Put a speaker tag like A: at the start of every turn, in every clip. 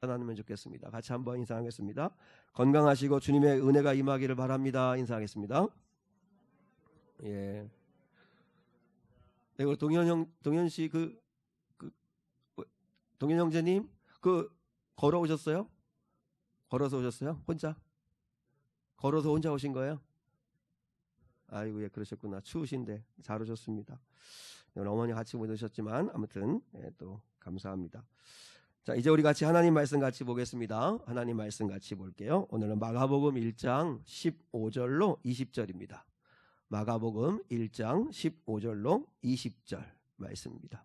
A: 나누면 좋겠습니다. 같이 한번 인사하겠습니다. 건강하시고 주님의 은혜가 임하기를 바랍니다. 인사하겠습니다. 예. 네, 우리 동현 씨 동현 형제님 걸어오셨어요? 걸어서 오셨어요? 걸어서 혼자 오신 거예요? 아이고, 예, 그러셨구나. 추우신데 잘 오셨습니다. 오늘 어머니 같이 못 오셨지만 아무튼 또 감사합니다. 자, 이제 우리 같이 하나님 말씀 같이 보겠습니다. 하나님 말씀 같이 볼게요. 오늘은 마가복음 1장 15절로 20절입니다. 마가복음 1장 15절로 20절 말씀입니다.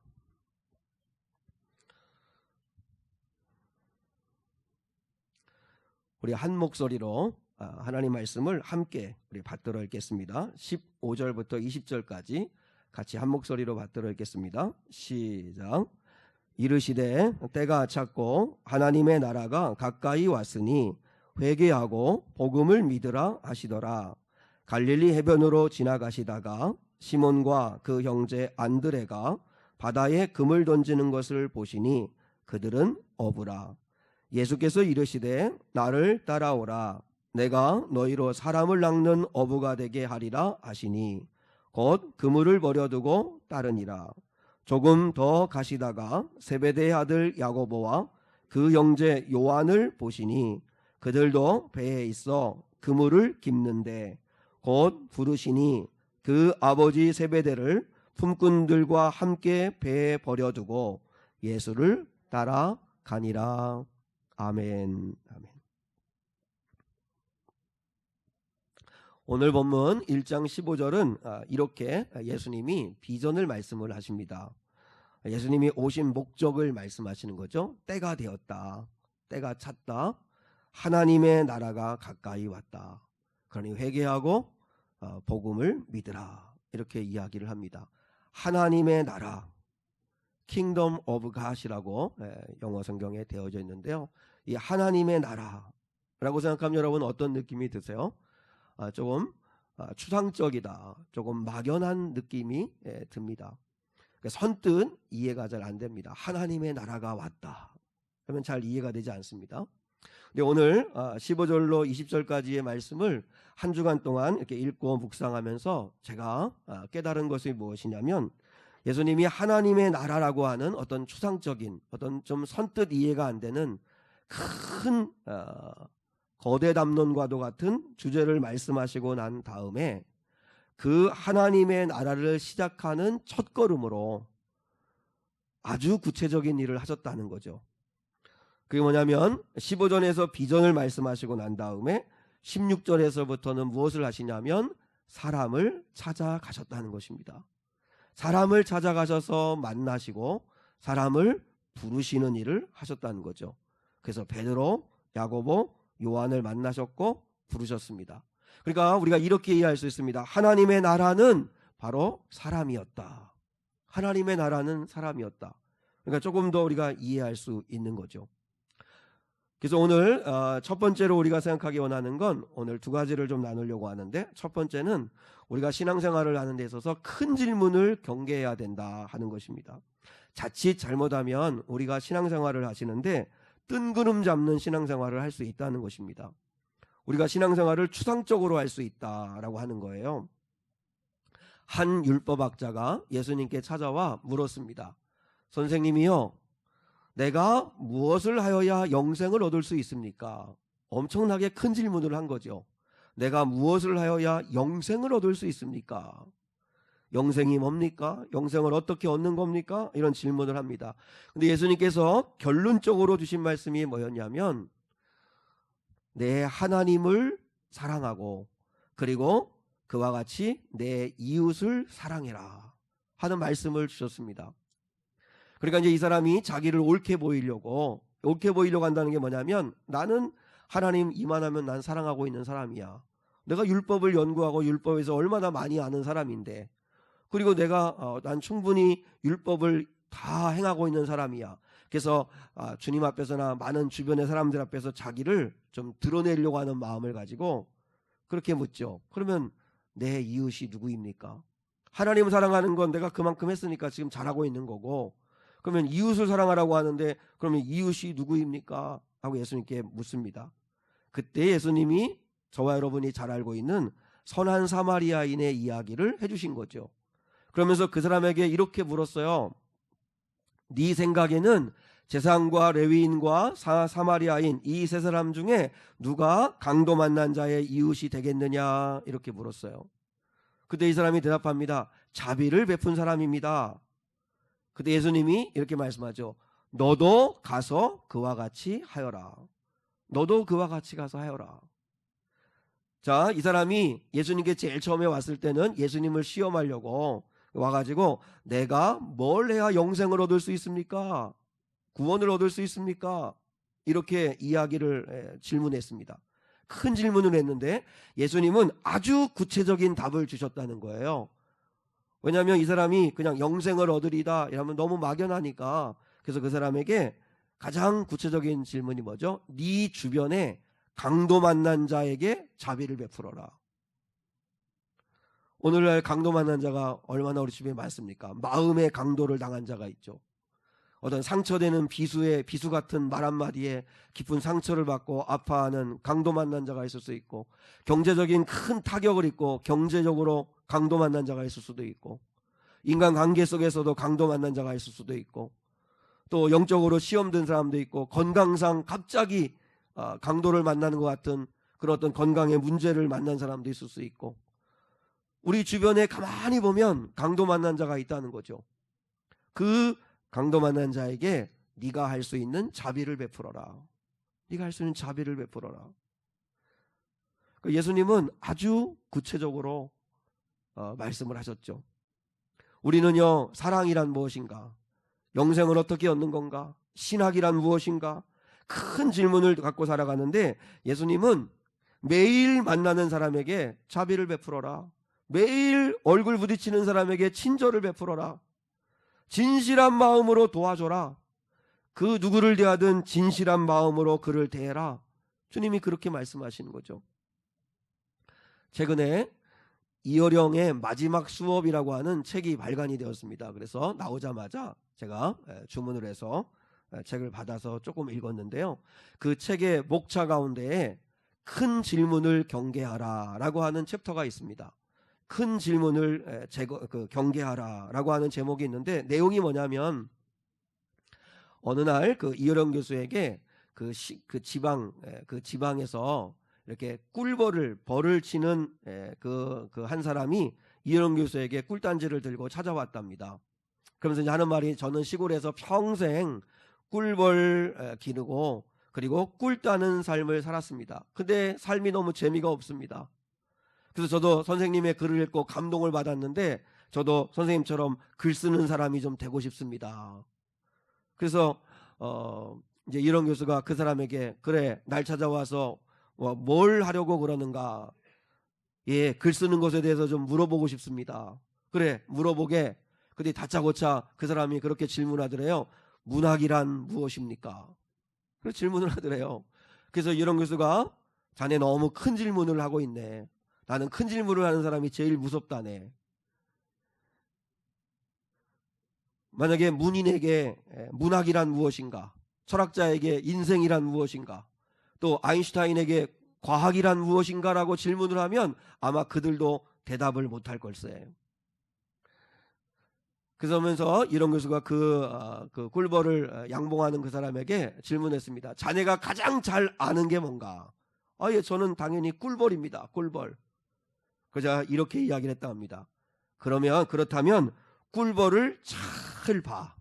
A: 우리 한 목소리로 하나님 말씀을 함께 우리 받들어 읽겠습니다. 15절부터 20절까지 같이 한 목소리로 받들어 읽겠습니다. 시작. 이르시되 때가 찼고 하나님의 나라가 가까이 왔으니 회개하고 복음을 믿으라 하시더라. 갈릴리 해변으로 지나가시다가 시몬과 그 형제 안드레가 바다에 금을 던지는 것을 보시니 그들은 어부라. 예수께서 이르시되 나를 따라오라. 내가 너희로 사람을 낚는 어부가 되게 하리라 하시니 곧 그물을 버려두고 따르니라. 조금 더 가시다가 세베대의 아들 야고보와 그 형제 요한을 보시니 그들도 배에 있어 그물을 깁는데 곧 부르시니 그 아버지 세베대를 품꾼들과 함께 배에 버려두고 예수를 따라가니라. 아멘. 아멘. 오늘 본문 1장 15절은 이렇게 예수님이 비전을 말씀을 하십니다. 예수님이 오신 목적을 말씀하시는 거죠. 때가 되었다. 때가 찼다. 하나님의 나라가 가까이 왔다. 그러니 회개하고 복음을 믿으라. 이렇게 이야기를 합니다. 하나님의 나라, Kingdom of God이라고 영어 성경에 되어져 있는데요. 이 하나님의 나라라고 생각하면 여러분 어떤 느낌이 드세요? 조금 추상적이다, 조금 막연한 느낌이 듭니다. 선뜻 이해가 잘 안 됩니다. 하나님의 나라가 왔다 그러면 잘 이해가 되지 않습니다. 근데 오늘 15절로 20절까지의 말씀을 한 주간 동안 이렇게 읽고 묵상하면서 제가 깨달은 것이 무엇이냐면 예수님이 하나님의 나라라고 하는 어떤 추상적인, 어떤 좀 선뜻 이해가 안 되는 큰 거대 담론과도 같은 주제를 말씀하시고 난 다음에 그 하나님의 나라를 시작하는 첫걸음으로 아주 구체적인 일을 하셨다는 거죠. 그게 뭐냐면 15절에서 비전을 말씀하시고 난 다음에 16절에서부터는 무엇을 하시냐면 사람을 찾아가셨다는 것입니다. 사람을 찾아가셔서 만나시고 사람을 부르시는 일을 하셨다는 거죠. 그래서 베드로, 야고보, 요한을 만나셨고 부르셨습니다. 그러니까 우리가 이렇게 이해할 수 있습니다. 하나님의 나라는 바로 사람이었다. 하나님의 나라는 사람이었다. 그러니까 조금 더 우리가 이해할 수 있는 거죠. 그래서 오늘 첫 번째로 우리가 생각하기 원하는 건 오늘 두 가지를 좀 나누려고 하는데, 첫 번째는 우리가 신앙생활을 하는 데 있어서 큰 질문을 경계해야 된다 하는 것입니다. 자칫 잘못하면 우리가 신앙생활을 하시는데 뜬구름 잡는 신앙생활을 할 수 있다는 것입니다. 우리가 신앙생활을 추상적으로 할 수 있다라고 하는 거예요. 한 율법학자가 예수님께 찾아와 물었습니다. 선생님이요, 내가 무엇을 하여야 영생을 얻을 수 있습니까? 엄청나게 큰 질문을 한 거죠. 내가 무엇을 하여야 영생을 얻을 수 있습니까? 영생이 뭡니까? 영생을 어떻게 얻는 겁니까? 이런 질문을 합니다. 근데 예수님께서 결론적으로 주신 말씀이 뭐였냐면 내 하나님을 사랑하고 그리고 그와 같이 내 이웃을 사랑해라 하는 말씀을 주셨습니다. 그러니까 이제 이 사람이 자기를 옳게 보이려고 한다는 게 뭐냐면 나는 하나님 이만하면 난 사랑하고 있는 사람이야. 내가 율법을 연구하고 율법에서 얼마나 많이 아는 사람인데, 그리고 난 충분히 율법을 다 행하고 있는 사람이야. 그래서 주님 앞에서나 많은 주변의 사람들 앞에서 자기를 좀 드러내려고 하는 마음을 가지고 그렇게 묻죠. 그러면 내 이웃이 누구입니까? 하나님을 사랑하는 건 내가 그만큼 했으니까 지금 잘하고 있는 거고, 그러면 이웃을 사랑하라고 하는데 그러면 이웃이 누구입니까? 하고 예수님께 묻습니다. 그때 예수님이 저와 여러분이 잘 알고 있는 선한 사마리아인의 이야기를 해주신 거죠. 그러면서 그 사람에게 이렇게 물었어요. 네 생각에는 제사장과 레위인과 사마리아인 이 세 사람 중에 누가 강도 만난 자의 이웃이 되겠느냐 이렇게 물었어요. 그때 이 사람이 대답합니다. 자비를 베푼 사람입니다. 그때 예수님이 이렇게 말씀하죠. 너도 가서 그와 같이 하여라. 너도 그와 같이 가서 하여라. 자, 이 사람이 예수님께 제일 처음에 왔을 때는 예수님을 시험하려고 와가지고 내가 뭘 해야 영생을 얻을 수 있습니까? 구원을 얻을 수 있습니까? 이렇게 이야기를 질문했습니다. 큰 질문을 했는데 예수님은 아주 구체적인 답을 주셨다는 거예요. 왜냐하면 이 사람이 그냥 영생을 얻으리다 이러면 너무 막연하니까. 그래서 그 사람에게 가장 구체적인 질문이 뭐죠? 네 주변에 강도 만난 자에게 자비를 베풀어라. 오늘날 강도 만난 자가 얼마나 우리 주변에 많습니까? 마음의 강도를 당한 자가 있죠. 어떤 상처되는 비수 같은 말 한마디에 깊은 상처를 받고 아파하는 강도 만난 자가 있을 수 있고, 경제적인 큰 타격을 입고 경제적으로 강도 만난 자가 있을 수도 있고, 인간관계 속에서도 강도 만난 자가 있을 수도 있고, 또 영적으로 시험된 사람도 있고, 건강상 갑자기 강도를 만나는 것 같은 그런 어떤 건강의 문제를 만난 사람도 있을 수 있고, 우리 주변에 가만히 보면 강도 만난 자가 있다는 거죠. 그 강도 만난 자에게 네가 할 수 있는 자비를 베풀어라. 네가 할 수 있는 자비를 베풀어라. 예수님은 아주 구체적으로 말씀을 하셨죠. 우리는요, 사랑이란 무엇인가? 영생을 어떻게 얻는 건가? 신학이란 무엇인가? 큰 질문을 갖고 살아가는데 예수님은 매일 만나는 사람에게 자비를 베풀어라. 매일 얼굴 부딪히는 사람에게 친절을 베풀어라. 진실한 마음으로 도와줘라. 그 누구를 대하든 진실한 마음으로 그를 대해라. 주님이 그렇게 말씀하시는 거죠. 최근에 이어령의 마지막 수업이라고 하는 책이 발간이 되었습니다. 그래서 나오자마자 제가 주문을 해서 책을 받아서 조금 읽었는데요. 그 책의 목차 가운데에 큰 질문을 경계하라 라고 하는 챕터가 있습니다. 큰 질문을 경계하라라고 하는 제목이 있는데, 내용이 뭐냐면 어느 날 그 이어령 교수에게 그 지방에서 이렇게 벌을 치는 그 한 사람이 이어령 교수에게 꿀단지를 들고 찾아왔답니다. 그러면서 이제 하는 말이, 저는 시골에서 평생 꿀벌 기르고 그리고 꿀 따는 삶을 살았습니다. 근데 삶이 너무 재미가 없습니다. 그래서 저도 선생님의 글을 읽고 감동을 받았는데 저도 선생님처럼 글 쓰는 사람이 좀 되고 싶습니다. 그래서 이제 이런 교수가 그 사람에게, 그래, 날 찾아와서 뭘 하려고 그러는가? 예, 글 쓰는 것에 대해서 좀 물어보고 싶습니다. 그래, 물어보게. 근데 다짜고짜 그 사람이 그렇게 질문하더래요. 문학이란 무엇입니까? 그래서 질문을 하더래요. 그래서 이런 교수가, 자네 너무 큰 질문을 하고 있네. 나는 큰 질문을 하는 사람이 제일 무섭다네. 만약에 문인에게 문학이란 무엇인가, 철학자에게 인생이란 무엇인가, 또 아인슈타인에게 과학이란 무엇인가라고 질문을 하면 아마 그들도 대답을 못할 걸세. 그러면서 이런 교수가 그 꿀벌을 양봉하는 그 사람에게 질문했습니다. 자네가 가장 잘 아는 게 뭔가? 예, 저는 당연히 꿀벌입니다. 꿀벌. 그자 이렇게 이야기를 했다 합니다. 그렇다면 꿀벌을 잘 봐.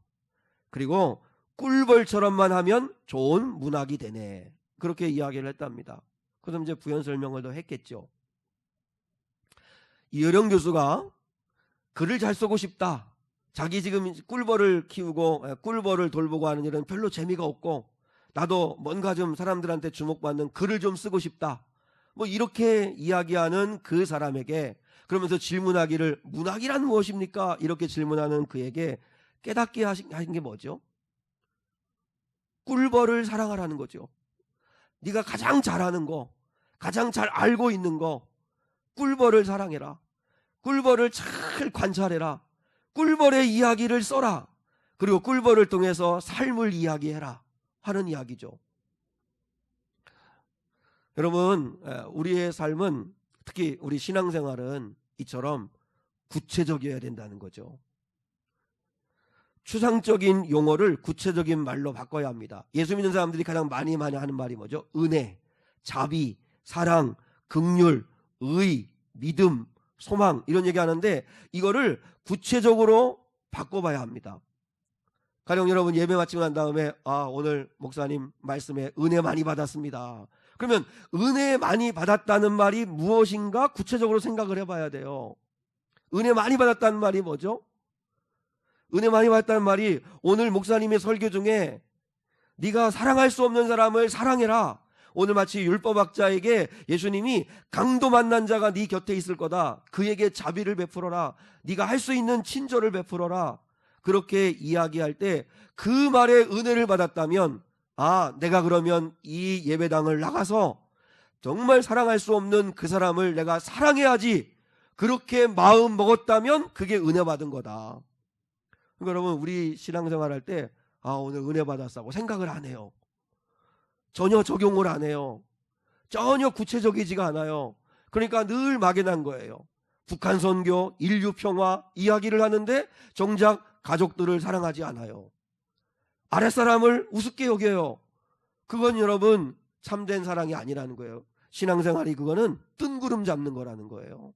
A: 그리고 꿀벌처럼만 하면 좋은 문학이 되네. 그렇게 이야기를 했답니다. 그래서 이제 부연 설명을 더 했겠죠. 이어령 교수가 글을 잘 쓰고 싶다. 자기 지금 꿀벌을 키우고 꿀벌을 돌보고 하는 일은 별로 재미가 없고, 나도 뭔가 좀 사람들한테 주목받는 글을 좀 쓰고 싶다. 뭐 이렇게 이야기하는 그 사람에게, 그러면서 질문하기를 문학이란 무엇입니까? 이렇게 질문하는 그에게 깨닫게 하신 게 뭐죠? 꿀벌을 사랑하라는 거죠. 네가 가장 잘하는 거, 가장 잘 알고 있는 거, 꿀벌을 사랑해라. 꿀벌을 잘 관찰해라. 꿀벌의 이야기를 써라. 그리고 꿀벌을 통해서 삶을 이야기해라 하는 이야기죠. 여러분, 우리의 삶은, 특히 우리 신앙생활은 이처럼 구체적이어야 된다는 거죠. 추상적인 용어를 구체적인 말로 바꿔야 합니다. 예수 믿는 사람들이 가장 많이 하는 말이 뭐죠? 은혜, 자비, 사랑, 긍휼, 의, 믿음, 소망, 이런 얘기하는데 이거를 구체적으로 바꿔봐야 합니다. 가령 여러분 예배 마치고 난 다음에 오늘 목사님 말씀에 은혜 많이 받았습니다. 그러면 은혜 많이 받았다는 말이 무엇인가 구체적으로 생각을 해봐야 돼요. 은혜 많이 받았다는 말이 뭐죠? 은혜 많이 받았다는 말이 오늘 목사님의 설교 중에 네가 사랑할 수 없는 사람을 사랑해라. 오늘 마치 율법학자에게 예수님이 강도 만난 자가 네 곁에 있을 거다. 그에게 자비를 베풀어라. 네가 할 수 있는 친절을 베풀어라. 그렇게 이야기할 때 그 말에 은혜를 받았다면 내가 그러면 이 예배당을 나가서 정말 사랑할 수 없는 그 사람을 내가 사랑해야지. 그렇게 마음 먹었다면 그게 은혜 받은 거다. 그러니까 여러분 우리 신앙생활 할 때 오늘 은혜 받았다고 생각을 안 해요. 전혀 적용을 안 해요. 전혀 구체적이지가 않아요. 그러니까 늘 막연한 거예요. 북한 선교, 인류 평화 이야기를 하는데 정작 가족들을 사랑하지 않아요. 아랫사람을 우습게 여겨요. 그건 여러분 참된 사랑이 아니라는 거예요. 신앙생활이 그거는 뜬구름 잡는 거라는 거예요.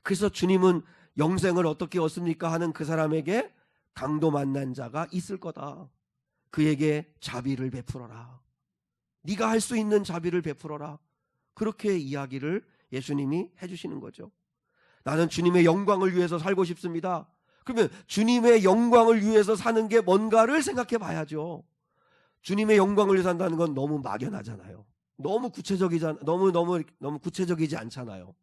A: 그래서 주님은 영생을 어떻게 얻습니까 하는 그 사람에게 강도 만난 자가 있을 거다. 그에게 자비를 베풀어라. 네가 할 수 있는 자비를 베풀어라. 그렇게 이야기를 예수님이 해주시는 거죠. 나는 주님의 영광을 위해서 살고 싶습니다. 그러면 주님의 영광을 위해서 사는 게 뭔가를 생각해 봐야죠. 주님의 영광을 위해서 산다는 건 너무 막연하잖아요. 너무 구체적이지 않잖아요.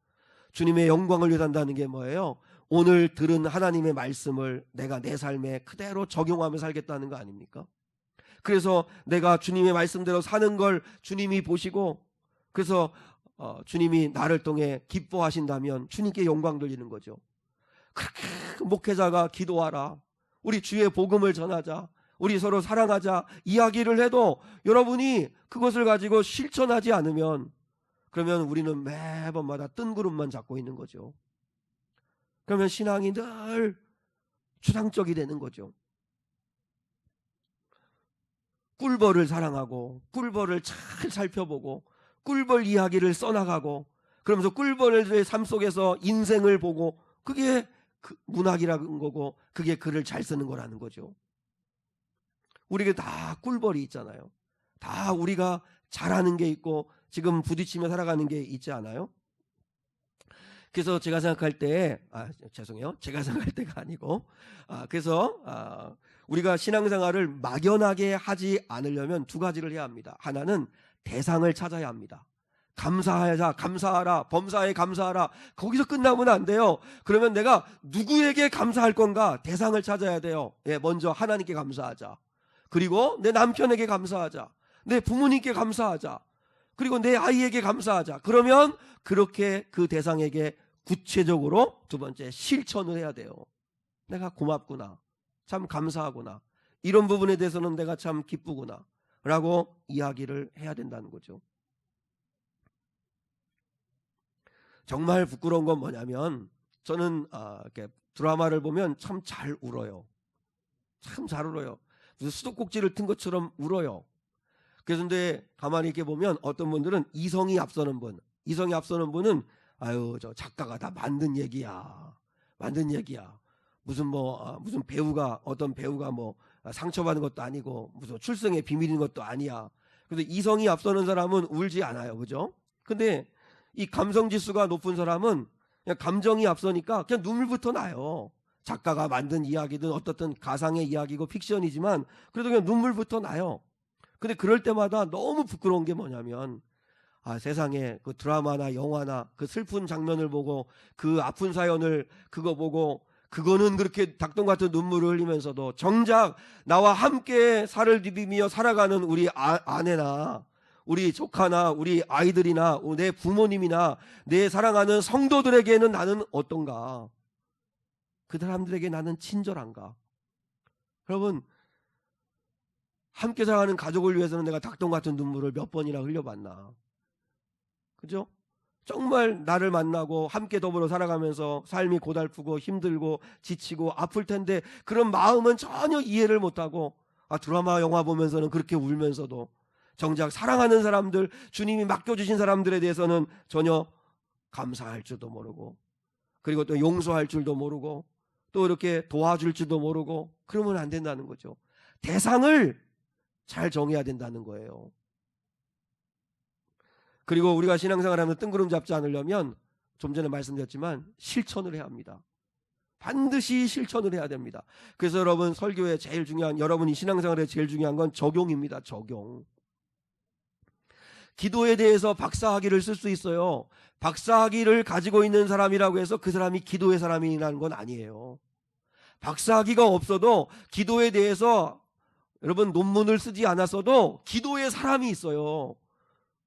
A: 주님의 영광을 위해서 산다는 게 뭐예요? 오늘 들은 하나님의 말씀을 내가 내 삶에 그대로 적용하며 살겠다는 거 아닙니까? 그래서 내가 주님의 말씀대로 사는 걸 주님이 보시고 그래서 주님이 나를 통해 기뻐하신다면 주님께 영광 돌리는 거죠. 그렇게 목회자가 기도하라. 우리 주의 복음을 전하자. 우리 서로 사랑하자. 이야기를 해도 여러분이 그것을 가지고 실천하지 않으면 그러면 우리는 매번마다 뜬구름만 잡고 있는 거죠. 그러면 신앙이 늘 추상적이 되는 거죠. 꿀벌을 사랑하고 꿀벌을 잘 살펴보고 꿀벌 이야기를 써나가고 그러면서 꿀벌의 삶 속에서 인생을 보고 그게 문학이라는 거고 그게 글을 잘 쓰는 거라는 거죠. 우리에게 다 꿀벌이 있잖아요. 다 우리가 잘하는 게 있고 지금 부딪히며 살아가는 게 있지 않아요? 그래서 제가 생각할 때 제가 생각할 때가 아니고 그래서 우리가 신앙생활을 막연하게 하지 않으려면 두 가지를 해야 합니다. 하나는 대상을 찾아야 합니다. 감사하라, 범사에 감사하라. 거기서 끝나면 안 돼요. 그러면 내가 누구에게 감사할 건가? 대상을 찾아야 돼요. 먼저 하나님께 감사하자. 그리고 내 남편에게 감사하자. 내 부모님께 감사하자. 그리고 내 아이에게 감사하자. 그러면 그렇게 그 대상에게 구체적으로 두 번째 실천을 해야 돼요. 내가 고맙구나. 참 감사하구나. 이런 부분에 대해서는 내가 참 기쁘구나. 라고 이야기를 해야 된다는 거죠. 정말 부끄러운 건 뭐냐면 저는 이렇게 드라마를 보면 참 잘 울어요. 참 잘 울어요. 무슨 수도꼭지를 튼 것처럼 울어요. 그런데 가만히 이렇게 보면 어떤 분들은 이성이 앞서는 분은 저 작가가 다 만든 얘기야. 무슨 배우가 어떤 배우가 상처받은 것도 아니고 무슨 출생의 비밀인 것도 아니야. 그래서 이성이 앞서는 사람은 울지 않아요, 그죠? 근데 이 감성 지수가 높은 사람은 그냥 감정이 앞서니까 그냥 눈물부터 나요. 작가가 만든 이야기든 어떻든 가상의 이야기고 픽션이지만 그래도 그냥 눈물부터 나요. 근데 그럴 때마다 너무 부끄러운 게 뭐냐면 세상에 그 드라마나 영화나 그 슬픈 장면을 보고 그 아픈 사연을 그거 보고 그거는 그렇게 닭똥 같은 눈물을 흘리면서도 정작 나와 함께 살을 디비며 살아가는 우리 아내나 우리 조카나 우리 아이들이나 내 부모님이나 내 사랑하는 성도들에게는 나는 어떤가? 그 사람들에게 나는 친절한가? 여러분, 함께 살아가는 가족을 위해서는 내가 닭똥 같은 눈물을 몇 번이나 흘려봤나. 그죠? 정말 나를 만나고 함께 더불어 살아가면서 삶이 고달프고 힘들고 지치고 아플 텐데 그런 마음은 전혀 이해를 못하고 드라마 영화 보면서는 그렇게 울면서도 정작 사랑하는 사람들, 주님이 맡겨주신 사람들에 대해서는 전혀 감사할 줄도 모르고, 그리고 또 용서할 줄도 모르고, 또 이렇게 도와줄 줄도 모르고, 그러면 안 된다는 거죠. 대상을 잘 정해야 된다는 거예요. 그리고 우리가 신앙생활하면 뜬구름 잡지 않으려면 좀 전에 말씀드렸지만 실천을 해야 합니다. 반드시 실천을 해야 됩니다. 그래서 여러분, 설교에 제일 중요한, 여러분이 신앙생활에 제일 중요한 건 적용입니다. 적용. 기도에 대해서 박사학위를 쓸 수 있어요. 박사학위를 가지고 있는 사람이라고 해서 그 사람이 기도의 사람이라는 건 아니에요. 박사학위가 없어도 기도에 대해서 여러분 논문을 쓰지 않았어도 기도의 사람이 있어요.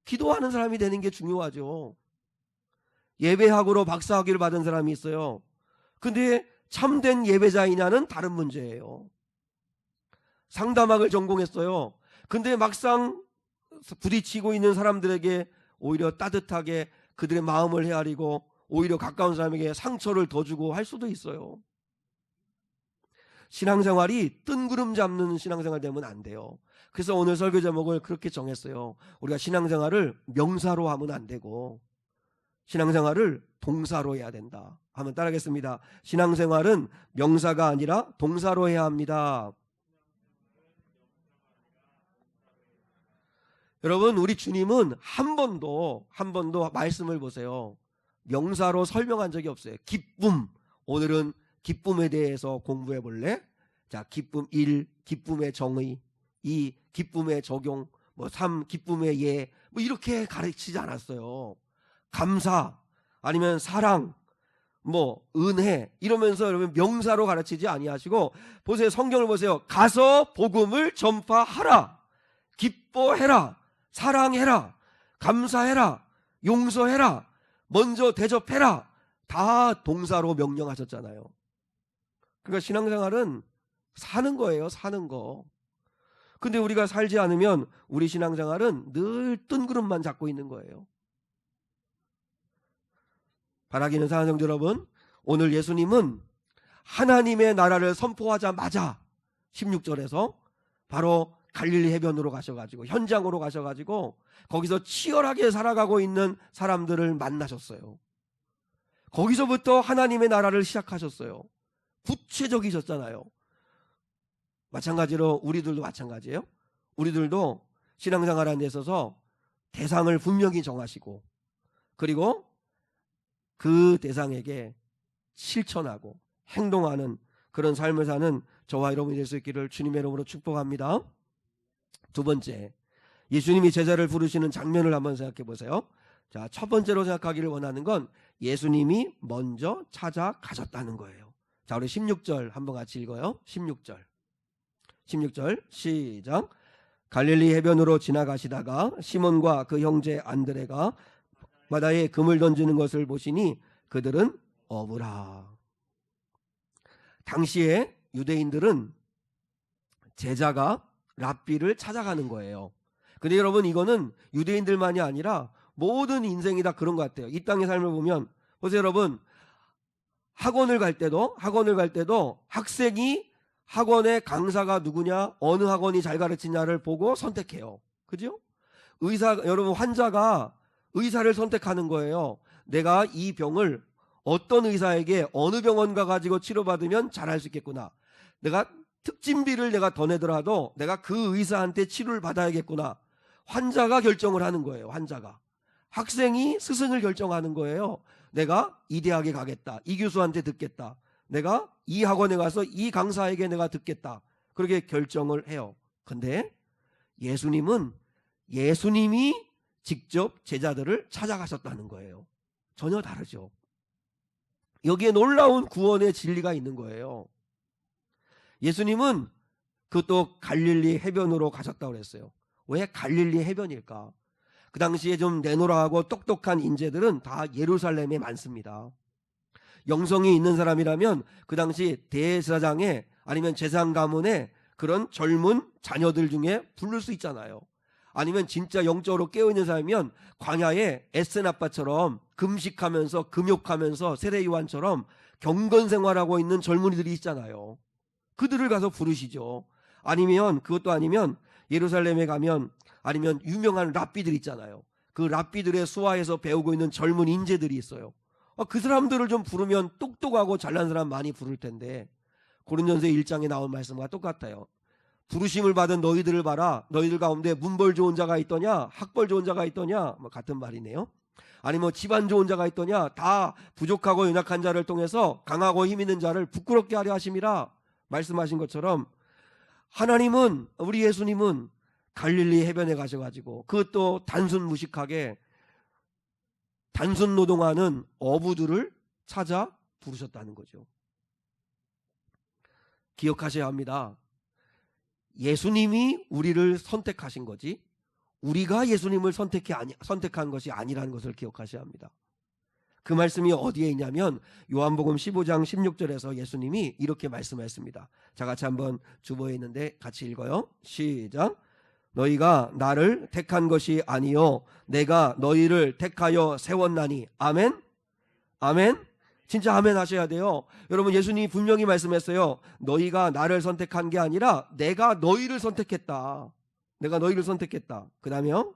A: 기도하는 사람이 되는 게 중요하죠. 예배학으로 박사학위를 받은 사람이 있어요. 근데 참된 예배자이냐는 다른 문제예요. 상담학을 전공했어요. 근데 막상 부딪히고 있는 사람들에게 오히려 따뜻하게 그들의 마음을 헤아리고 오히려 가까운 사람에게 상처를 더 주고 할 수도 있어요. 신앙생활이 뜬구름 잡는 신앙생활 되면 안 돼요. 그래서 오늘 설교 제목을 그렇게 정했어요. 우리가 신앙생활을 명사로 하면 안 되고 신앙생활을 동사로 해야 된다. 한번 따라하겠습니다. 신앙생활은 명사가 아니라 동사로 해야 합니다. 여러분, 우리 주님은 한 번도 말씀을 보세요. 명사로 설명한 적이 없어요. 기쁨. 오늘은 기쁨에 대해서 공부해 볼래? 자, 기쁨 1, 기쁨의 정의, 2, 기쁨의 적용, 3, 기쁨의 예, 이렇게 가르치지 않았어요. 감사, 아니면 사랑, 은혜, 이러면서 여러분 명사로 가르치지 아니하시고, 보세요. 성경을 보세요. 가서 복음을 전파하라. 기뻐해라. 사랑해라. 감사해라. 용서해라. 먼저 대접해라. 다 동사로 명령하셨잖아요. 그러니까 신앙생활은 사는 거예요. 사는 거. 근데 우리가 살지 않으면 우리 신앙생활은 늘 뜬구름만 잡고 있는 거예요. 바라기는 사랑하는 성도 여러분, 오늘 예수님은 하나님의 나라를 선포하자마자 16절에서 바로 갈릴리 해변으로 가셔가지고, 현장으로 가셔가지고 거기서 치열하게 살아가고 있는 사람들을 만나셨어요. 거기서부터 하나님의 나라를 시작하셨어요. 구체적이셨잖아요. 마찬가지로 우리들도 마찬가지예요. 우리들도 신앙생활하는 데 있어서 대상을 분명히 정하시고, 그리고 그 대상에게 실천하고 행동하는 그런 삶을 사는 저와 여러분이 될 수 있기를 주님의 이름으로 축복합니다. 두 번째, 예수님이 제자를 부르시는 장면을 한번 생각해 보세요. 자, 첫 번째로 생각하기를 원하는 건 예수님이 먼저 찾아가셨다는 거예요. 자, 우리 16절 한번 같이 읽어요. 16절 시작. 갈릴리 해변으로 지나가시다가 시몬과 그 형제 안드레가 바다에 금을 던지는 것을 보시니 그들은 어부라. 당시에 유대인들은 제자가 랍비를 찾아가는 거예요. 근데 여러분, 이거는 유대인들만이 아니라 모든 인생이 다 그런 것 같아요. 이 땅의 삶을 보면 보세요. 여러분, 학원을 갈 때도 학생이 학원의 강사가 누구냐, 어느 학원이 잘 가르치냐를 보고 선택해요. 그죠? 여러분, 환자가 의사를 선택하는 거예요. 내가 이 병을 어떤 의사에게 어느 병원 가가지고 치료받으면 잘할 수 있겠구나. 내가 특진비를 내가 더 내더라도 내가 그 의사한테 치료를 받아야겠구나. 환자가 결정을 하는 거예요. 환자가. 학생이 스승을 결정하는 거예요. 내가 이 대학에 가겠다. 이 교수한테 듣겠다. 내가 이 학원에 가서 이 강사에게 내가 듣겠다. 그렇게 결정을 해요. 근데 예수님이 직접 제자들을 찾아가셨다는 거예요. 전혀 다르죠. 여기에 놀라운 구원의 진리가 있는 거예요. 예수님은 그것도 갈릴리 해변으로 가셨다고 그랬어요. 왜 갈릴리 해변일까? 그 당시에 좀 내노라하고 똑똑한 인재들은 다 예루살렘에 많습니다. 영성이 있는 사람이라면 그 당시 대제사장에 아니면 제상 가문에 그런 젊은 자녀들 중에 부를 수 있잖아요. 아니면 진짜 영적으로 깨어있는 사람이면 광야에 에센 아빠처럼 금식하면서 금욕하면서 세례 요한처럼 경건 생활하고 있는 젊은이들이 있잖아요. 그들을 가서 부르시죠. 아니면 그것도 아니면 예루살렘에 가면 아니면 유명한 랍비들 있잖아요. 그 랍비들의 수하에서 배우고 있는 젊은 인재들이 있어요. 그 사람들을 좀 부르면 똑똑하고 잘난 사람 많이 부를 텐데 고린도전서 1장에 나온 말씀과 똑같아요. 부르심을 받은 너희들을 봐라. 너희들 가운데 문벌 좋은 자가 있더냐 학벌 좋은 자가 있더냐 같은 말이네요. 아니 집안 좋은 자가 있더냐 다 부족하고 연약한 자를 통해서 강하고 힘 있는 자를 부끄럽게 하려 하심이라 말씀하신 것처럼 하나님은 우리 예수님은 갈릴리 해변에 가셔가지고 그것도 단순 무식하게 단순 노동하는 어부들을 찾아 부르셨다는 거죠. 기억하셔야 합니다. 예수님이 우리를 선택하신 거지 우리가 예수님을 선택한 것이 아니라는 것을 기억하셔야 합니다. 그 말씀이 어디에 있냐면 요한복음 15장 16절에서 예수님이 이렇게 말씀하셨습니다. 자, 같이 한번 주보에 있는데 같이 읽어요. 시작. 너희가 나를 택한 것이 아니요 내가 너희를 택하여 세웠나니. 아멘. 아멘. 진짜 아멘 하셔야 돼요. 여러분 예수님이 분명히 말씀했어요. 너희가 나를 선택한 게 아니라 내가 너희를 선택했다. 내가 너희를 선택했다. 그 다음에요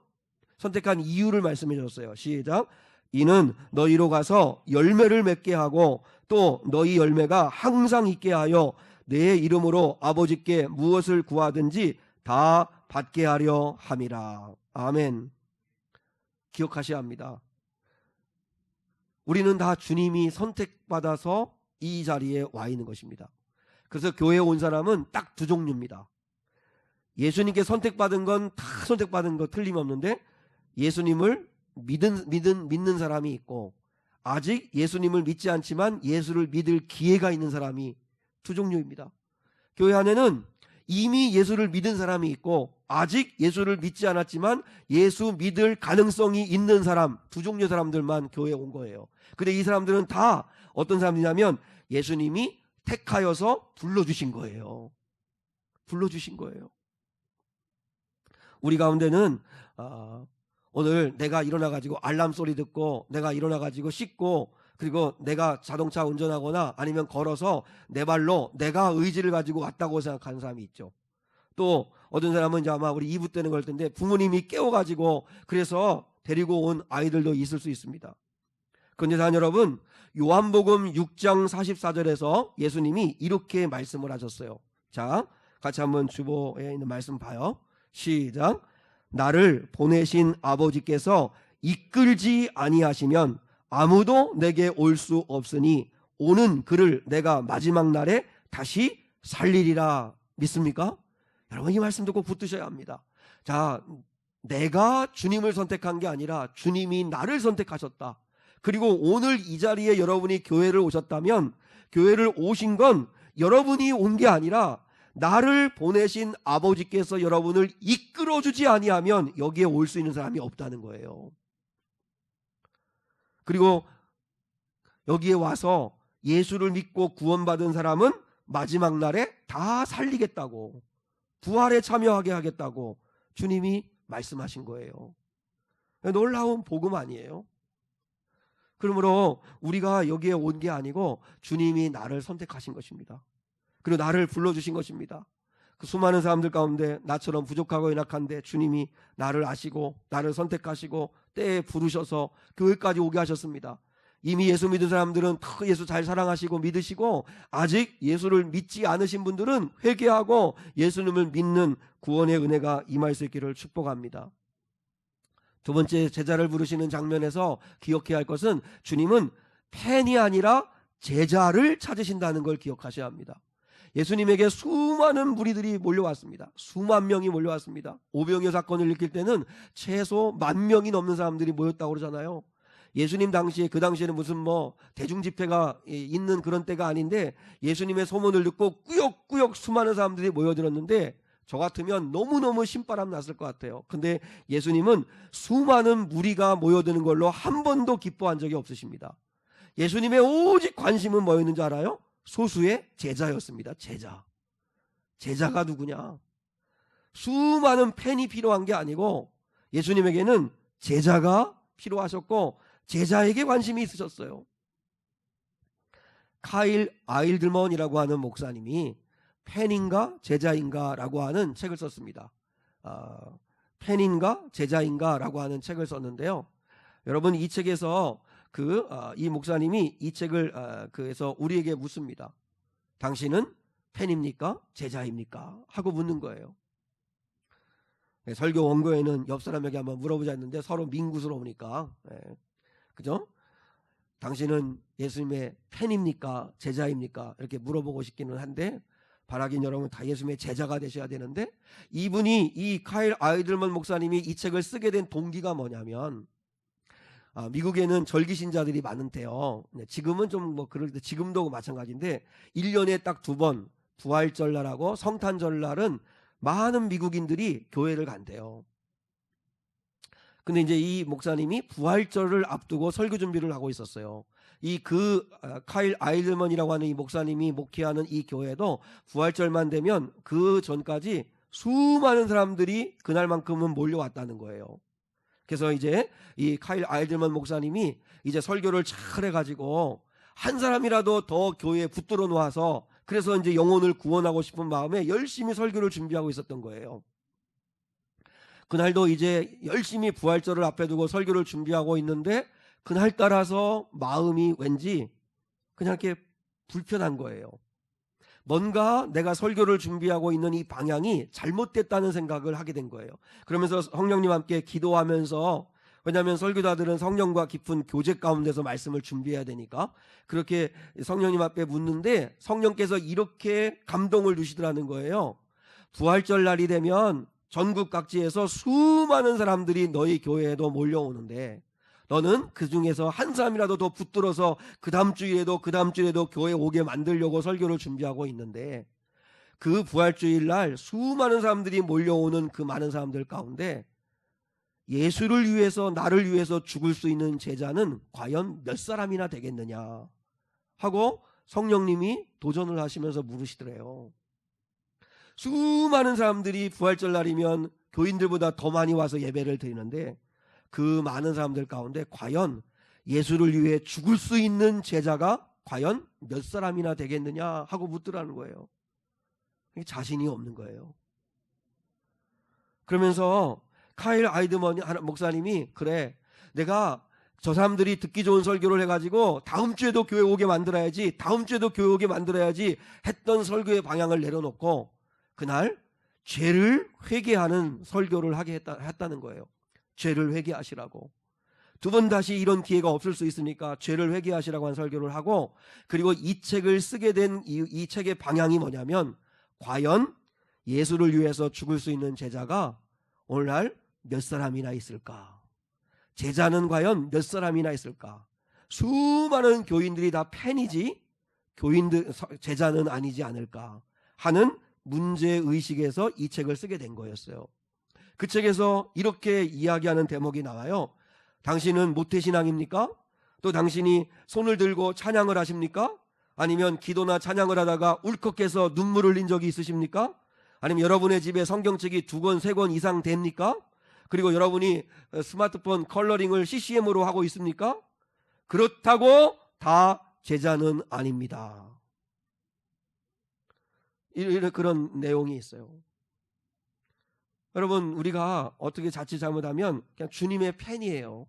A: 선택한 이유를 말씀해 주셨어요. 시작. 이는 너희로 가서 열매를 맺게 하고 또 너희 열매가 항상 있게 하여 내 이름으로 아버지께 무엇을 구하든지 다 받게 하려 함이라. 아멘. 기억하셔야 합니다. 우리는 다 주님이 선택받아서 이 자리에 와 있는 것입니다. 그래서 교회에 온 사람은 딱 두 종류입니다. 예수님께 선택받은 건 다 선택받은 거 틀림없는데 예수님을 믿는 사람이 있고 아직 예수님을 믿지 않지만 예수를 믿을 기회가 있는 사람이 두 종류입니다. 교회 안에는 이미 예수를 믿은 사람이 있고 아직 예수를 믿지 않았지만 예수 믿을 가능성이 있는 사람, 두 종류의 사람들만 교회에 온 거예요. 근데 이 사람들은 다 어떤 사람이냐면 예수님이 택하여서 불러주신 거예요. 불러주신 거예요. 우리 가운데는 오늘 내가 일어나가지고 알람 소리 듣고 내가 일어나가지고 씻고 그리고 내가 자동차 운전하거나 아니면 걸어서 내 발로 내가 의지를 가지고 왔다고 생각하는 사람이 있죠. 또 어떤 사람은 이제 아마 우리 2부 때는 그럴 텐데 부모님이 깨워가지고 그래서 데리고 온 아이들도 있을 수 있습니다. 그런데 사랑 여러분 요한복음 6장 44절에서 예수님이 이렇게 말씀을 하셨어요. 자, 같이 한번 주보에 있는 말씀 봐요. 시작. 나를 보내신 아버지께서 이끌지 아니하시면 아무도 내게 올 수 없으니 오는 그를 내가 마지막 날에 다시 살리리라. 믿습니까? 여러분 이 말씀도 꼭 붙드셔야 합니다. 자, 내가 주님을 선택한 게 아니라 주님이 나를 선택하셨다. 그리고 오늘 이 자리에 여러분이 교회를 오셨다면 교회를 오신 건 여러분이 온 게 아니라 나를 보내신 아버지께서 여러분을 이끌어주지 아니하면 여기에 올 수 있는 사람이 없다는 거예요. 그리고 여기에 와서 예수를 믿고 구원받은 사람은 마지막 날에 다 살리겠다고 부활에 참여하게 하겠다고 주님이 말씀하신 거예요. 놀라운 복음 아니에요? 그러므로 우리가 여기에 온 게 아니고 주님이 나를 선택하신 것입니다. 그리고 나를 불러주신 것입니다. 그 수많은 사람들 가운데 나처럼 부족하고 연약한데 주님이 나를 아시고 나를 선택하시고 때에 부르셔서 교회까지 오게 하셨습니다. 이미 예수 믿은 사람들은 예수 잘 사랑하시고 믿으시고 아직 예수를 믿지 않으신 분들은 회개하고 예수님을 믿는 구원의 은혜가 임할 수 있기를 축복합니다. 두 번째 제자를 부르시는 장면에서 기억해야 할 것은 주님은 팬이 아니라 제자를 찾으신다는 걸 기억하셔야 합니다. 예수님에게 수많은 무리들이 몰려왔습니다. 수만 명이 몰려왔습니다. 오병이어 사건을 일으킬 때는 최소 10,000명이 넘는 사람들이 모였다고 그러잖아요. 예수님 당시에 그 당시에는 무슨 대중 집회가 있는 그런 때가 아닌데 예수님의 소문을 듣고 꾸역꾸역 수많은 사람들이 모여들었는데 저 같으면 너무너무 신바람 났을 것 같아요. 근데 예수님은 수많은 무리가 모여드는 걸로 한 번도 기뻐한 적이 없으십니다. 예수님의 오직 관심은 뭐였는지 알아요? 소수의 제자였습니다. 제자. 제자가 누구냐? 수많은 팬이 필요한 게 아니고 예수님에게는 제자가 필요하셨고 제자에게 관심이 있으셨어요. 카일 아일드먼이라고 하는 목사님이 팬인가 제자인가 라고 하는 책을 썼습니다. 팬인가 제자인가 라고 하는 책을 썼는데요. 여러분, 이 책에서 이 목사님이 이 책을 그래서 우리에게 묻습니다. 당신은 팬입니까? 제자입니까? 하고 묻는 거예요. 네, 설교 원고에는 옆 사람에게 한번 물어보자 했는데 서로 민구스러우니까, 네, 그죠? 당신은 예수님의 팬입니까? 제자입니까? 이렇게 물어보고 싶기는 한데, 바라긴 여러분 다 예수님의 제자가 되셔야 되는데, 이 카일 아이들먼 목사님이 이 책을 쓰게 된 동기가 뭐냐면, 미국에는 절기신자들이 많은데요. 네, 지금은 좀 그런데 지금도 마찬가지인데 1년에 딱 2번 부활절날하고 성탄절날은 많은 미국인들이 교회를 간대요. 근데 이제 이 목사님이 부활절을 앞두고 설교 준비를 하고 있었어요. 카일 아일먼이라고 하는 이 목사님이 목회하는 이 교회도 부활절만 되면 그 전까지 수많은 사람들이 그날만큼은 몰려왔다는 거예요. 그래서 이제 이 카일 아일드먼 목사님이 이제 설교를 잘 해가지고 한 사람이라도 더 교회에 붙들어 놓아서 그래서 이제 영혼을 구원하고 싶은 마음에 열심히 설교를 준비하고 있었던 거예요. 그날도 이제 열심히 부활절을 앞에 두고 설교를 준비하고 있는데 그날 따라서 마음이 왠지 그냥 이렇게 불편한 거예요. 뭔가 내가 설교를 준비하고 있는 이 방향이 잘못됐다는 생각을 하게 된 거예요. 그러면서 성령님 함께 기도하면서, 왜냐하면 설교자들은 성령과 깊은 교제 가운데서 말씀을 준비해야 되니까 그렇게 성령님 앞에 묻는데 성령께서 이렇게 감동을 주시더라는 거예요. 부활절 날이 되면 전국 각지에서 수많은 사람들이 너희 교회에도 몰려오는데 너는 그 중에서 한 사람이라도 더 붙들어서 그 다음 주일에도 교회 오게 만들려고 설교를 준비하고 있는데, 그 부활주일날 수많은 사람들이 몰려오는 그 많은 사람들 가운데 예수를 위해서, 나를 위해서 죽을 수 있는 제자는 과연 몇 사람이나 되겠느냐 하고 성령님이 도전을 하시면서 물으시더래요. 수많은 사람들이 부활절 날이면 교인들보다 더 많이 와서 예배를 드리는데 그 많은 사람들 가운데 과연 예수를 위해 죽을 수 있는 제자가 과연 몇 사람이나 되겠느냐 하고 묻더라는 거예요. 자신이 없는 거예요. 그러면서 카일 아이드먼 목사님이, 그래, 내가 저 사람들이 듣기 좋은 설교를 해가지고 다음 주에도 교회 오게 만들어야지, 다음 주에도 교회 오게 만들어야지 했던 설교의 방향을 내려놓고 그날 죄를 회개하는 설교를 하게 했다는 거예요. 죄를 회개하시라고. 2번 다시 이런 기회가 없을 수 있으니까 죄를 회개하시라고 한 설교를 하고, 그리고 이 책을 쓰게 된 이 책의 방향이 뭐냐면, 과연 예수를 위해서 죽을 수 있는 제자가 오늘날 몇 사람이나 있을까? 제자는 과연 몇 사람이나 있을까? 수많은 교인들이 다 팬이지 제자는 아니지 않을까 하는 문제의식에서 이 책을 쓰게 된 거였어요. 그 책에서 이렇게 이야기하는 대목이 나와요. 당신은 모태신앙입니까? 또 당신이 손을 들고 찬양을 하십니까? 아니면 기도나 찬양을 하다가 울컥해서 눈물을 흘린 적이 있으십니까? 아니면 여러분의 집에 성경책이 2권, 3권 이상 됩니까? 그리고 여러분이 스마트폰 컬러링을 CCM으로 하고 있습니까? 그렇다고 다 제자는 아닙니다. 이런 그런 내용이 있어요. 여러분, 우리가 어떻게 자칫 잘못하면 그냥 주님의 팬이에요.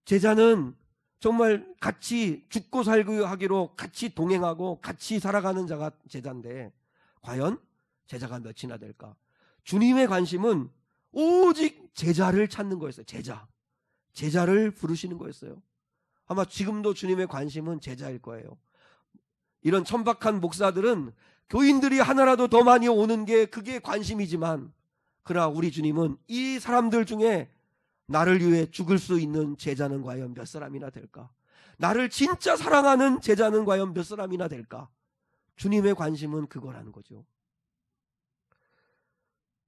A: 제자는 정말 같이 죽고 살고 하기로 같이 동행하고 같이 살아가는 자가 제자인데 과연 제자가 몇이나 될까? 주님의 관심은 오직 제자를 찾는 거였어요. 제자를 부르시는 거였어요. 아마 지금도 주님의 관심은 제자일 거예요. 이런 천박한 목사들은 교인들이 하나라도 더 많이 오는 게 그게 관심이지만, 그러나 우리 주님은 이 사람들 중에 나를 위해 죽을 수 있는 제자는 과연 몇 사람이나 될까? 나를 진짜 사랑하는 제자는 과연 몇 사람이나 될까? 주님의 관심은 그거라는 거죠.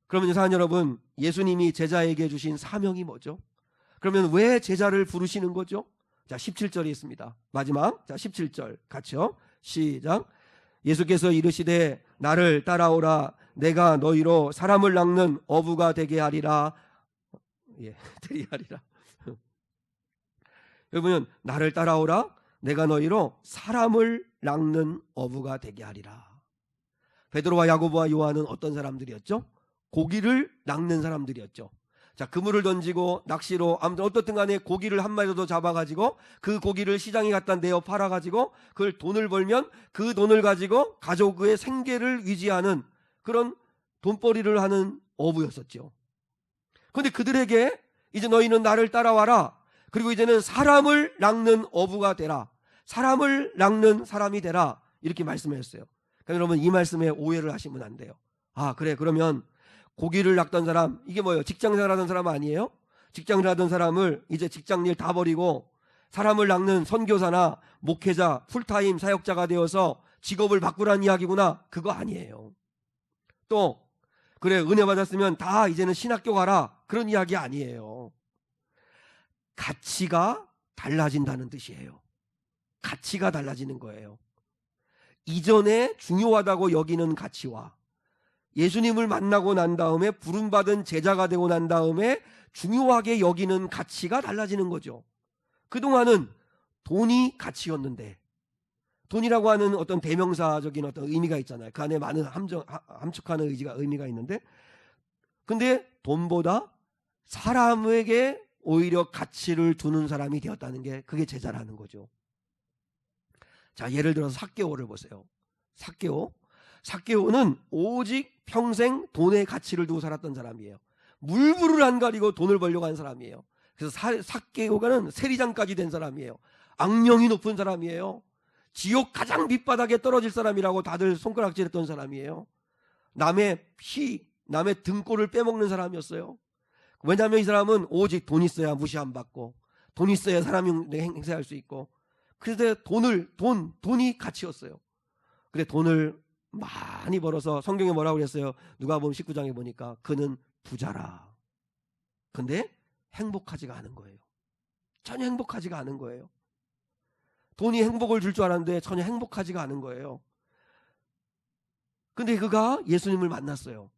A: 그러면 사랑 여러분, 예수님이 제자에게 주신 사명이 뭐죠? 그러면 왜 제자를 부르시는 거죠? 자, 17절이 있습니다. 마지막, 자, 17절 같이요. 시작. 예수께서 이르시되 나를 따라오라 내가 너희로 사람을 낚는 어부가 되게 하리라. 되게 하리라. 여러분, 나를 따라오라 내가 너희로 사람을 낚는 어부가 되게 하리라. 베드로와 야고보와 요한은 어떤 사람들이었죠? 고기를 낚는 사람들이었죠. 자, 그물을 던지고 낚시로 아무튼 어떻든 간에 고기를 한 마리라도 잡아가지고 그 고기를 시장에 갖다 내어 팔아가지고 그걸 돈을 벌면 그 돈을 가지고 가족의 생계를 위지하는 그런 돈벌이를 하는 어부였었죠. 그런데 그들에게 이제 너희는 나를 따라와라. 그리고 이제는 사람을 낚는 어부가 되라. 사람을 낚는 사람이 되라. 이렇게 말씀하셨어요. 그러니까 여러분, 이 말씀에 오해를 하시면 안 돼요. 아, 그래, 그러면 고기를 낚던 사람, 이게 뭐예요? 직장생활 하던 사람 아니에요? 직장을 하던 사람을 이제 직장일 다 버리고 사람을 낚는 선교사나 목회자, 풀타임 사역자가 되어서 직업을 바꾸라는 이야기구나. 그거 아니에요. 또 그래, 은혜 받았으면 다 이제는 신학교 가라. 그런 이야기 아니에요. 가치가 달라진다는 뜻이에요. 가치가 달라지는 거예요. 이전에 중요하다고 여기는 가치와 예수님을 만나고 난 다음에 부름받은 제자가 되고 난 다음에 중요하게 여기는 가치가 달라지는 거죠. 그동안은 돈이 가치였는데, 돈이라고 하는 어떤 대명사적인 어떤 의미가 있잖아요. 그 안에 많은 함축하는 의미가 있는데, 근데 돈보다 사람에게 오히려 가치를 두는 사람이 되었다는 게 그게 제자라는 거죠. 자, 예를 들어서 삭개오를 보세요. 삭개오는 오직 평생 돈의 가치를 두고 살았던 사람이에요. 물불을 안 가리고 돈을 벌려고 하는 사람이에요. 그래서 삭개오가는 세리장까지 된 사람이에요. 악명이 높은 사람이에요. 지옥 가장 밑바닥에 떨어질 사람이라고 다들 손가락질했던 사람이에요. 남의 남의 등골을 빼먹는 사람이었어요. 왜냐하면 이 사람은 오직 돈 있어야 무시 안 받고 돈 있어야 사람이 행세할 수 있고, 그래서 돈이 가치였어요. 근데 돈을 많이 벌어서 성경에 뭐라고 그랬어요? 누가복음 19장에 보니까 그는 부자라. 근데 행복하지가 않은 거예요. 전혀 행복하지가 않은 거예요. 돈이 행복을 줄 줄 알았는데 전혀 행복하지가 않은 거예요. 근데 그가 예수님을 만났어요.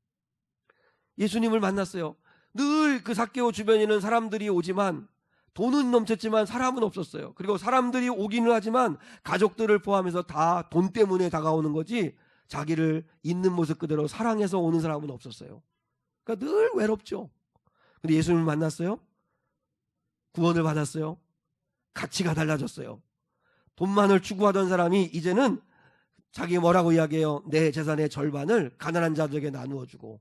A: 늘 그 삭개오 주변에는 사람들이 오지만 돈은 넘쳤지만 사람은 없었어요. 그리고 사람들이 오기는 하지만 가족들을 포함해서 다 돈 때문에 다가오는 거지 자기를 있는 모습 그대로 사랑해서 오는 사람은 없었어요. 그러니까 늘 외롭죠. 근데 예수님을 만났어요. 구원을 받았어요. 가치가 달라졌어요. 돈만을 추구하던 사람이 이제는 자기 뭐라고 이야기해요? 내 재산의 절반을 가난한 자들에게 나누어 주고,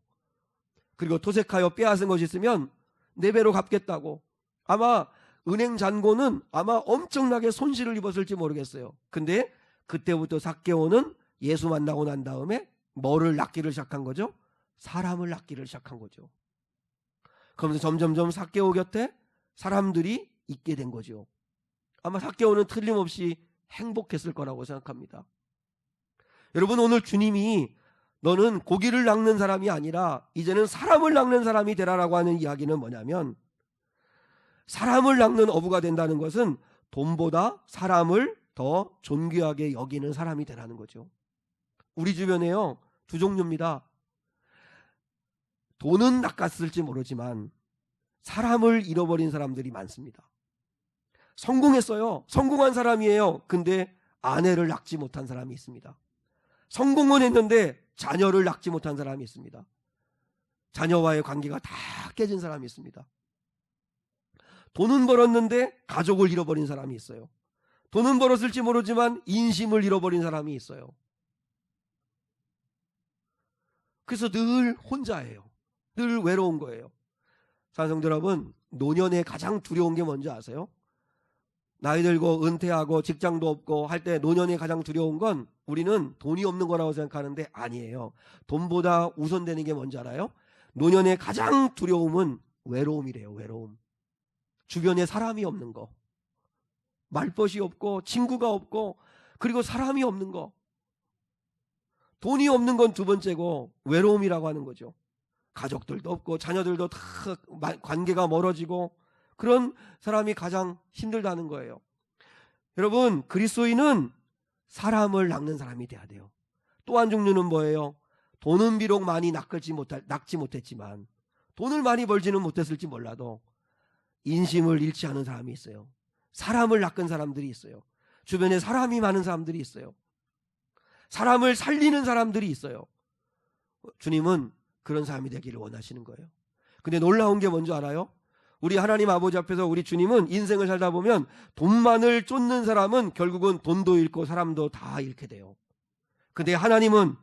A: 그리고 토색하여 빼앗은 것이 있으면 4배로 갚겠다고. 아마 은행 잔고는 아마 엄청나게 손실을 입었을지 모르겠어요. 근데 그때부터 삭개오는 예수 만나고 난 다음에 뭐를 낚기를 시작한 거죠? 사람을 낚기를 시작한 거죠. 그러면서 점점점 삭개오 곁에 사람들이 있게 된 거죠. 아마 삭개오는 틀림없이 행복했을 거라고 생각합니다. 여러분, 오늘 주님이 너는 고기를 낚는 사람이 아니라 이제는 사람을 낚는 사람이 되라라고 하는 이야기는 뭐냐면, 사람을 낚는 어부가 된다는 것은 돈보다 사람을 더 존귀하게 여기는 사람이 되라는 거죠. 우리 주변에요, 2종류입니다. 돈은 낚았을지 모르지만 사람을 잃어버린 사람들이 많습니다. 성공했어요. 성공한 사람이에요. 근데 아내를 낳지 못한 사람이 있습니다. 성공은 했는데 자녀를 낳지 못한 사람이 있습니다. 자녀와의 관계가 다 깨진 사람이 있습니다. 돈은 벌었는데 가족을 잃어버린 사람이 있어요. 돈은 벌었을지 모르지만 인심을 잃어버린 사람이 있어요. 그래서 늘 혼자예요. 늘 외로운 거예요. 사랑성도 여러분, 노년에 가장 두려운 게 뭔지 아세요? 나이 들고 은퇴하고 직장도 없고 할 때 노년에 가장 두려운 건 우리는 돈이 없는 거라고 생각하는데 아니에요. 돈보다 우선되는 게 뭔지 알아요? 노년에 가장 두려움은 외로움이래요. 외로움. 주변에 사람이 없는 거, 말벗이 없고 친구가 없고, 그리고 사람이 없는 거. 돈이 없는 건 두 번째고 외로움이라고 하는 거죠. 가족들도 없고 자녀들도 다 관계가 멀어지고, 그런 사람이 가장 힘들다는 거예요. 여러분, 그리스도인은 사람을 낚는 사람이 돼야 돼요. 또 한 종류는 뭐예요? 돈은 비록 많이 낚지 못했지만, 돈을 많이 벌지는 못했을지 몰라도 인심을 잃지 않은 사람이 있어요. 사람을 낚은 사람들이 있어요. 주변에 사람이 많은 사람들이 있어요. 사람을 살리는 사람들이 있어요. 주님은 그런 사람이 되기를 원하시는 거예요. 근데 놀라운 게 뭔지 알아요? 우리 하나님 아버지 앞에서 우리 주님은 인생을 살다 보면 돈만을 쫓는 사람은 결국은 돈도 잃고 사람도 다 잃게 돼요. 근데 하나님은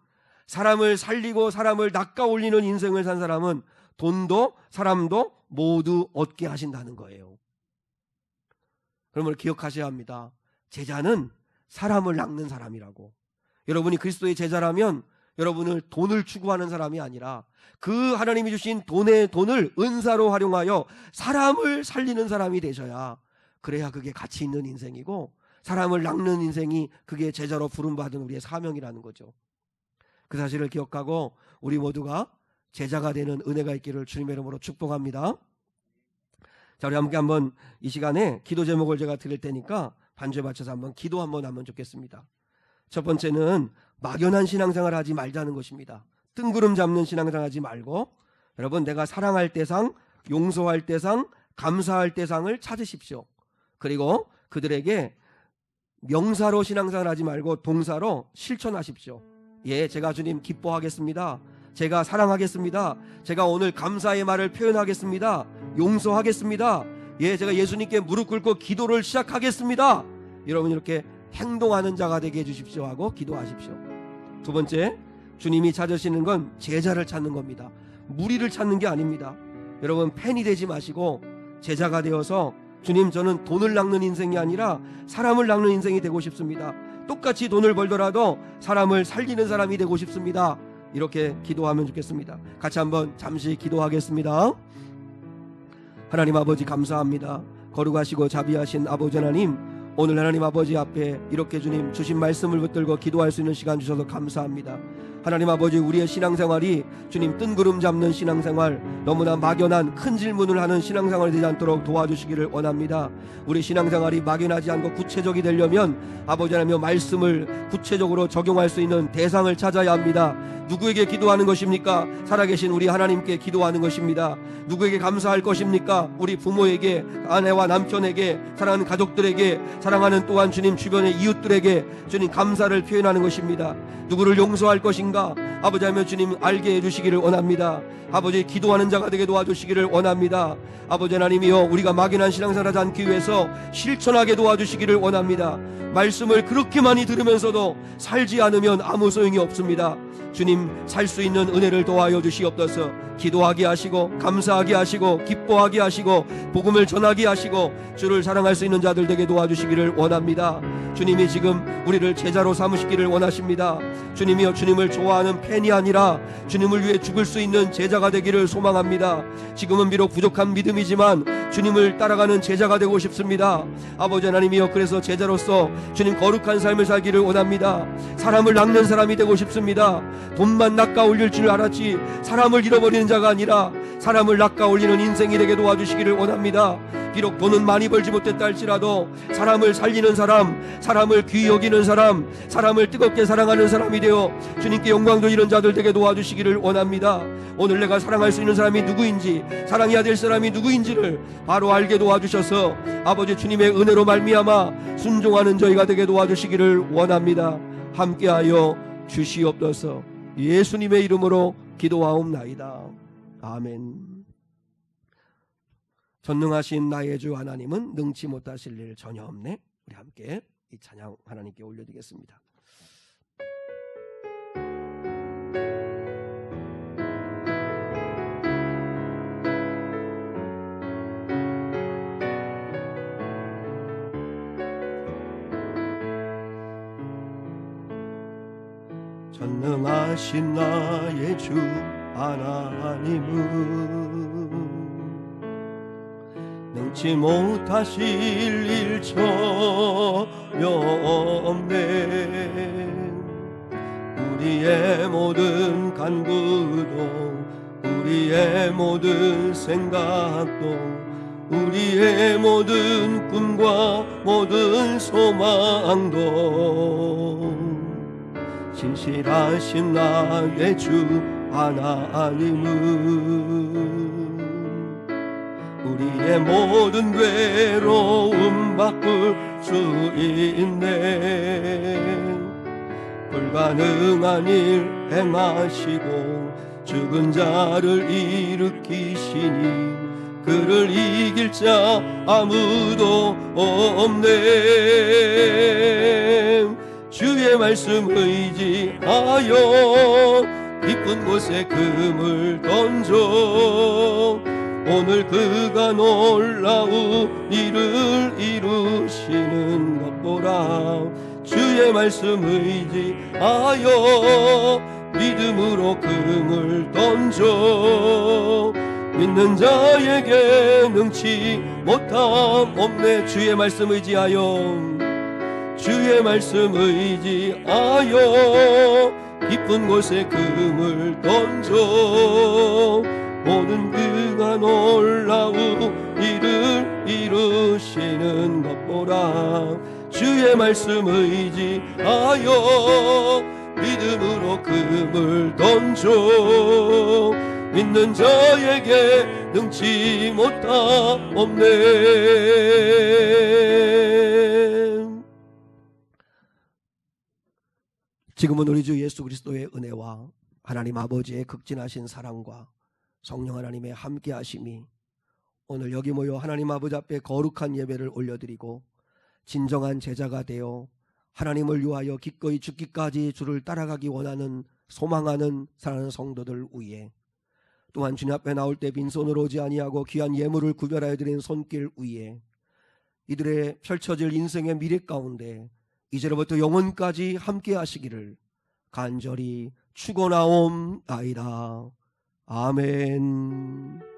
A: 사람을 살리고 사람을 낚아 올리는 인생을 산 사람은 돈도 사람도 모두 얻게 하신다는 거예요. 그러므로 기억하셔야 합니다. 제자는 사람을 낚는 사람이라고. 여러분이 그리스도의 제자라면 여러분을 돈을 추구하는 사람이 아니라 그 하나님이 주신 돈을 은사로 활용하여 사람을 살리는 사람이 되셔야, 그래야 그게 가치 있는 인생이고 사람을 낚는 인생이 그게 제자로 부름받은 우리의 사명이라는 거죠. 그 사실을 기억하고 우리 모두가 제자가 되는 은혜가 있기를 주님의 이름으로 축복합니다. 자, 우리 함께 한번 이 시간에 기도 제목을 제가 드릴 테니까 반주에 맞춰서 한번 기도 한번 하면 좋겠습니다. 첫 번째는 막연한 신앙생활을 하지 말자는 것입니다. 뜬구름 잡는 신앙생활 하지 말고, 여러분, 내가 사랑할 대상, 용서할 대상, 감사할 대상을 찾으십시오. 그리고 그들에게 명사로 신앙생활 하지 말고 동사로 실천하십시오. 예, 제가 주님 기뻐하겠습니다. 제가 사랑하겠습니다. 제가 오늘 감사의 말을 표현하겠습니다. 용서하겠습니다. 예, 제가 예수님께 무릎 꿇고 기도를 시작하겠습니다. 여러분, 이렇게 행동하는 자가 되게 해주십시오 하고 기도하십시오. 두 번째, 주님이 찾으시는 건 제자를 찾는 겁니다. 무리를 찾는 게 아닙니다. 여러분, 팬이 되지 마시고 제자가 되어서 주님, 저는 돈을 낚는 인생이 아니라 사람을 낚는 인생이 되고 싶습니다. 똑같이 돈을 벌더라도 사람을 살리는 사람이 되고 싶습니다. 이렇게 기도하면 좋겠습니다. 같이 한번 잠시 기도하겠습니다. 하나님 아버지, 감사합니다. 거룩하시고 자비하신 아버지 하나님, 오늘 하나님 아버지 앞에 이렇게 주님 주신 말씀을 붙들고 기도할 수 있는 시간 주셔서 감사합니다. 하나님 아버지, 우리의 신앙생활이 주님 뜬구름 잡는 신앙생활, 너무나 막연한 큰 질문을 하는 신앙생활이 되지 않도록 도와주시기를 원합니다. 우리 신앙생활이 막연하지 않고 구체적이 되려면 아버지 하나님 말씀을 구체적으로 적용할 수 있는 대상을 찾아야 합니다. 누구에게 기도하는 것입니까? 살아계신 우리 하나님께 기도하는 것입니다. 누구에게 감사할 것입니까? 우리 부모에게, 아내와 남편에게, 사랑하는 가족들에게, 사랑하는 또한 주님 주변의 이웃들에게 주님 감사를 표현하는 것입니다. 누구를 용서할 것인가? 아버지 하며 주님 알게 해주시기를 원합니다. 아버지, 기도하는 자가 되게 도와주시기를 원합니다. 아버지 하나님이여, 우리가 막연한 신앙생활 하지 않기 위해서 실천하게 도와주시기를 원합니다. 말씀을 그렇게 많이 들으면서도 살지 않으면 아무 소용이 없습니다. 주님, 살 수 있는 은혜를 도와여 주시옵소서. 기도하게 하시고 감사하게 하시고 기뻐하게 하시고 복음을 전하게 하시고 주를 사랑할 수 있는 자들 되게 도와주시기를 원합니다. 주님이 지금 우리를 제자로 삼으시기를 원하십니다. 주님이여, 주님을 좋아하는 팬이 아니라 주님을 위해 죽을 수 있는 제자가 되기를 소망합니다. 지금은 비록 부족한 믿음이지만 주님을 따라가는 제자가 되고 싶습니다. 아버지 하나님이여, 그래서 제자로서 주님 거룩한 삶을 살기를 원합니다. 사람을 낚는 사람이 되고 싶습니다. 돈만 낚아 올릴 줄 알았지 사람을 잃어버리는 자가 아니라 사람을 낚아 올리는 인생이 되게 도와주시기를 원합니다. 비록 돈은 많이 벌지 못했다 할지라도 사람을 살리는 사람, 사람을 귀히 여기는 사람, 사람을 뜨겁게 사랑하는 사람이 되어 주님께 영광 돌리는 자들 되게 도와주시기를 원합니다. 오늘 내가 사랑할 수 있는 사람이 누구인지, 사랑해야 될 사람이 누구인지를 바로 알게 도와주셔서 아버지 주님의 은혜로 말미암아 순종하는 저희가 되게 도와주시기를 원합니다. 함께하여 주시옵소서. 예수님의 이름으로 기도하옵나이다. 아멘. 전능하신 나의 주 하나님은 능치 못하실 일 전혀 없네. 우리 함께 이 찬양 하나님께 올려드리겠습니다. 전능하신 나의 주 하나님은 능치 못하실 일 전혀 없네. 우리의 모든 간구도, 우리의 모든 생각도, 우리의 모든 꿈과 모든 소망도 진실하신 나의 주 하나님은 우리의 모든 괴로움 바꿀 수 있네. 불가능한 일 행하시고 죽은 자를 일으키시니 그를 이길 자 아무도 없네. 주의 말씀 의지하여 깊은 곳에 금을 던져 오늘 그가 놀라운 일을 이루시는 것 보라. 주의 말씀 의지하여 믿음으로 금을 던져 믿는 자에게 능치 못함 없네. 주의 말씀 의지하여 주의 말씀 의지하여 깊은 곳에 금을 던져 모든 그가 놀라운 일을 이루시는 것 보라. 주의 말씀 의지하여 믿음으로 금을 던져 믿는 자에게 능치 못함 없네. 지금은 우리 주 예수 그리스도의 은혜와 하나님 아버지의 극진하신 사랑과 성령 하나님의 함께 하심이 오늘 여기 모여 하나님 아버지 앞에 거룩한 예배를 올려드리고 진정한 제자가 되어 하나님을 위하여 기꺼이 죽기까지 주를 따라가기 원하는 소망하는 사랑하는 성도들 위에 또한 주님 앞에 나올 때 빈손으로 오지 아니하고 귀한 예물을 구별하여 드리는 손길 위에 이들의 펼쳐질 인생의 미래 가운데 이제로부터 영원까지 함께 하시기를 간절히 축원하옵나이다. 아멘.